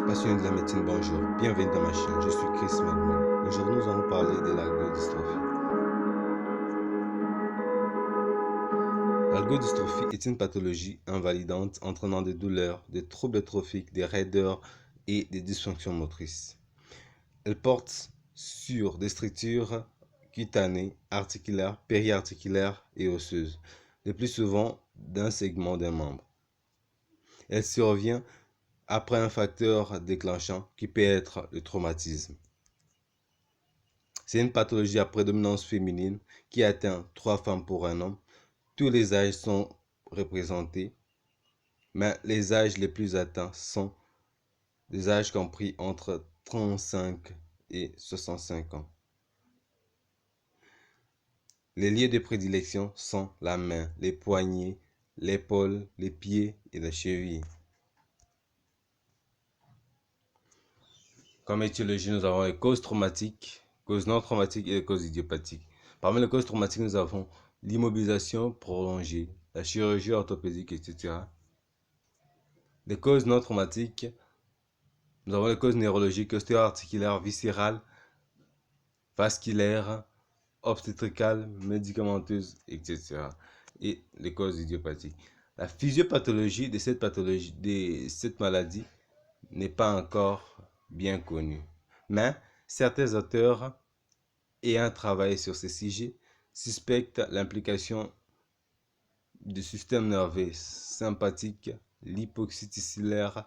Passionné de la médecine, bonjour. Bienvenue dans ma chaîne, je suis Chris Magnon. Aujourd'hui, nous allons parler de l'algodystrophie. L'algodystrophie est une pathologie invalidante entraînant des douleurs, des troubles trophiques, des raideurs et des dysfonctions motrices. Elle porte sur des structures cutanées, articulaires, périarticulaires et osseuses, le plus souvent d'un segment d'un membre. Elle survient après un facteur déclenchant qui peut être le traumatisme. C'est une pathologie à prédominance féminine qui atteint 3 femmes pour un homme. Tous les âges sont représentés, mais les âges les plus atteints sont des âges compris entre 35 et 65 ans. Les lieux de prédilection sont la main, les poignets, l'épaule, les pieds et les chevilles. Comme étiologie, nous avons les causes traumatiques, causes non traumatiques et les causes idiopathiques. Parmi les causes traumatiques, nous avons l'immobilisation prolongée, la chirurgie orthopédique, etc. Les causes non traumatiques, nous avons les causes neurologiques, ostéo-articulaires, viscérales, vasculaires, obstétricales, médicamenteuses, etc. Et les causes idiopathiques. La physiopathologie de cette maladie n'est pas encore bien connue. Mais certains auteurs ayant travaillé sur ces sujets suspectent l'implication du système nerveux sympathique, l'hypoxie tissulaire,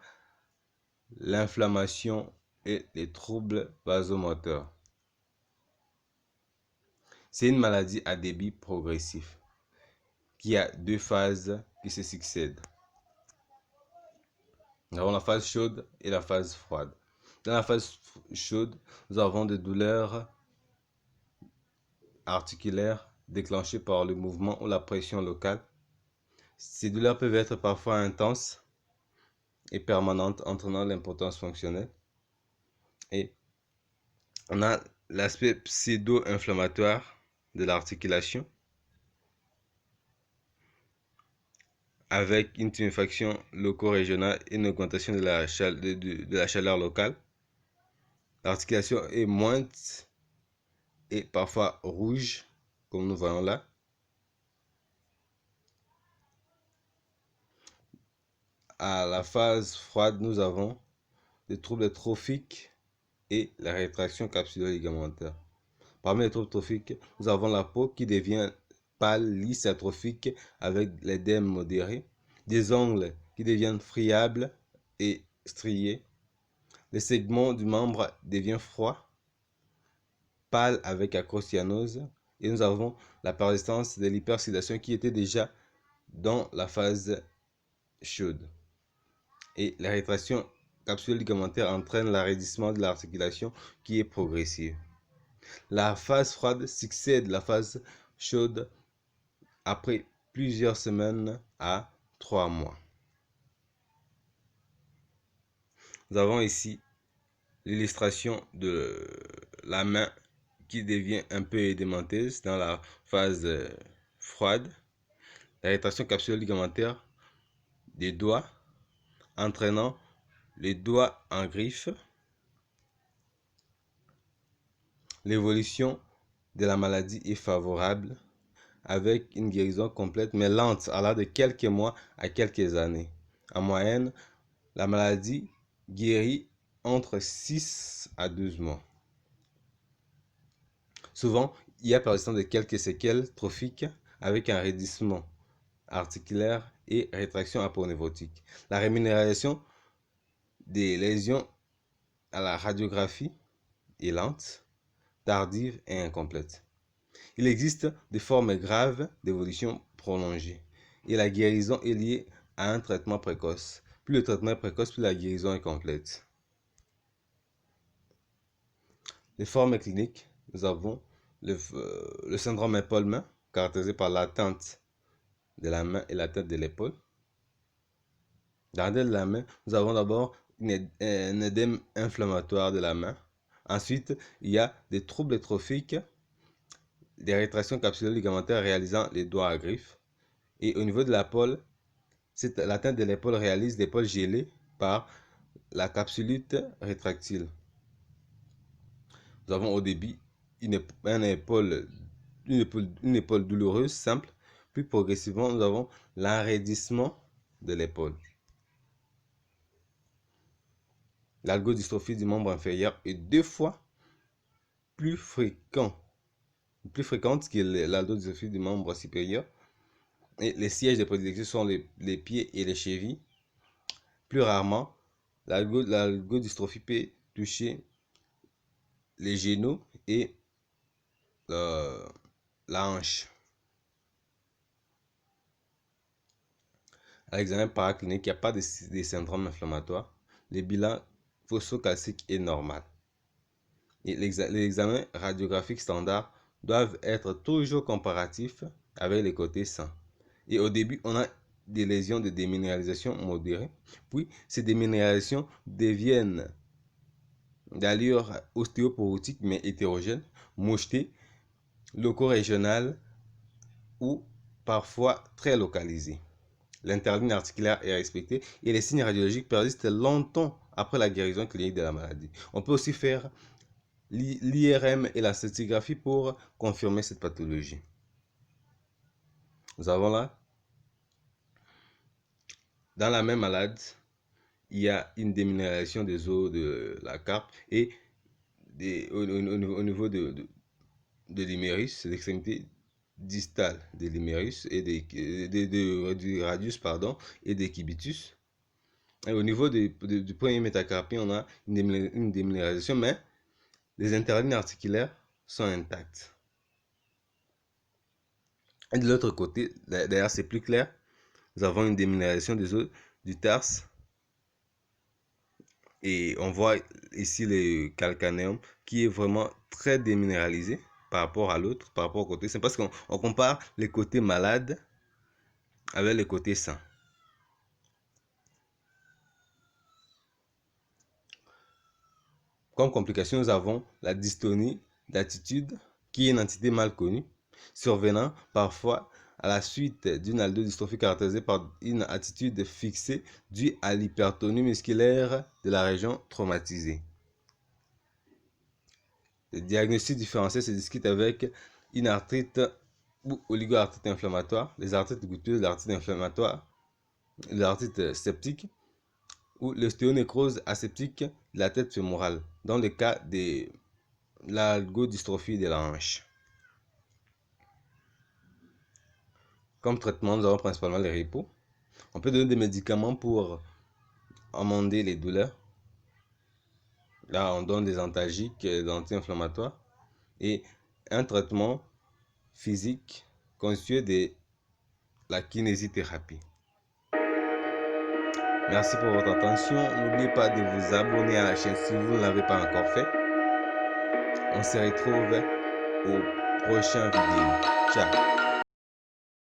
l'inflammation et les troubles vasomoteurs. C'est une maladie à débit progressif qui a deux phases qui se succèdent. Nous avons la phase chaude et la phase froide. Dans la phase chaude, nous avons des douleurs articulaires déclenchées par le mouvement ou la pression locale. Ces douleurs peuvent être parfois intenses et permanentes, entraînant l'impotence fonctionnelle. Et on a l'aspect pseudo-inflammatoire de l'articulation, avec une tuméfaction loco-régionale et une augmentation de la chaleur locale. L'articulation est moite et parfois rouge, comme nous voyons là. À la phase froide, nous avons des troubles trophiques et la rétraction capsulo-ligamentaire. Parmi les troubles trophiques, nous avons la peau qui devient pâle, lisse, atrophique avec l'édème modéré, des ongles qui deviennent friables et striés, les segments du membre deviennent froids, pâle avec acrocyanose, et nous avons la persistance de l'hypersedation qui était déjà dans la phase chaude. Et la rétraction capsulo-ligamentaire entraîne l'arrêtissement de l'articulation qui est progressive. La phase froide succède la phase chaude après plusieurs semaines à 3 mois. Nous avons ici l'illustration de la main qui devient un peu édémenteuse dans la phase froide. La rétraction capsulo-ligamentaire des doigts entraînant les doigts en griffe. L'évolution de la maladie est favorable avec une guérison complète mais lente, allant de quelques mois à quelques années. En moyenne, la maladie guérit entre 6 à 12 mois. Souvent, il y a persistance de quelques séquelles trophiques avec un raidissement articulaire et rétraction aponeurotique. La réminération des lésions à la radiographie est lente, tardive et incomplète. Il existe des formes graves d'évolution prolongée et la guérison est liée à un traitement précoce. Plus le traitement est précoce, plus la guérison est complète. Les formes cliniques, nous avons le syndrome épaule-main, caractérisé par l'atteinte de la main et l'atteinte de l'épaule. Dans l'atteinte de la main, nous avons d'abord un édème inflammatoire de la main. Ensuite, il y a des troubles trophiques, des rétractions capsulo-ligamentaires réalisant les doigts à griffe. Et au niveau de l'épaule, l'atteinte de l'épaule réalise l'épaule gelée par la capsulite rétractile. Nous avons au début une épaule douloureuse, simple. Puis progressivement, nous avons l'enraidissement de l'épaule. L'algodystrophie du membre inférieur est 2 fois plus fréquente que l'algodystrophie du membre supérieur. Et les sièges de prédilection sont les pieds et les chevilles. Plus rarement, l'algodystrophie peut toucher les genoux et la hanche. À l'examen paraclinique, il n'y a pas de syndrome inflammatoire. Le bilan phosphocalcique est normal. Et les examens radiographiques standards doivent être toujours comparatifs avec les côtés sains. Et au début, on a des lésions de déminéralisation modérée. Puis, ces déminéralisations deviennent d'allure ostéoporotique mais hétérogène, mouchetée, loco-régionale ou parfois très localisée. L'interligne articulaire est respectée et les signes radiologiques persistent longtemps après la guérison clinique de la maladie. On peut aussi faire l'IRM et la scintigraphie pour confirmer cette pathologie. Nous avons là, dans la même malade, il y a une déminéralisation des os de la carpe et au niveau de l'humérus, l'extrémité distale de l'humérus et du radius et des cubitus. Et au niveau du premier métacarpie, on a une déminéralisation, mais les interlignes articulaires sont intactes. Et de l'autre côté, d'ailleurs c'est plus clair, nous avons une déminéralisation des os du tarse. Et on voit ici le calcanéum qui est vraiment très déminéralisé par rapport à l'autre, par rapport au côté sain. Parce qu'on compare les côtés malades avec les côtés sains. Comme complication, nous avons la dystonie d'attitude, qui est une entité mal connue, survenant parfois à la suite d'une algodystrophie caractérisée par une attitude fixée due à l'hypertonie musculaire de la région traumatisée. Le diagnostic différentiel se discute avec une arthrite ou oligoarthrite inflammatoire, les arthrites gouteuses, l'arthrite inflammatoire, l'arthrite septique ou l'ostéonécrose aseptique de la tête fémorale, dans le cas de l'algodystrophie de la hanche. Comme traitement, nous avons principalement les repos. On peut donner des médicaments pour amender les douleurs. Là, on donne des antalgiques, des anti-inflammatoires. Et un traitement physique constitué de la kinésithérapie. Merci pour votre attention. N'oubliez pas de vous abonner à la chaîne si vous ne l'avez pas encore fait. On se retrouve au prochain vidéo. Ciao.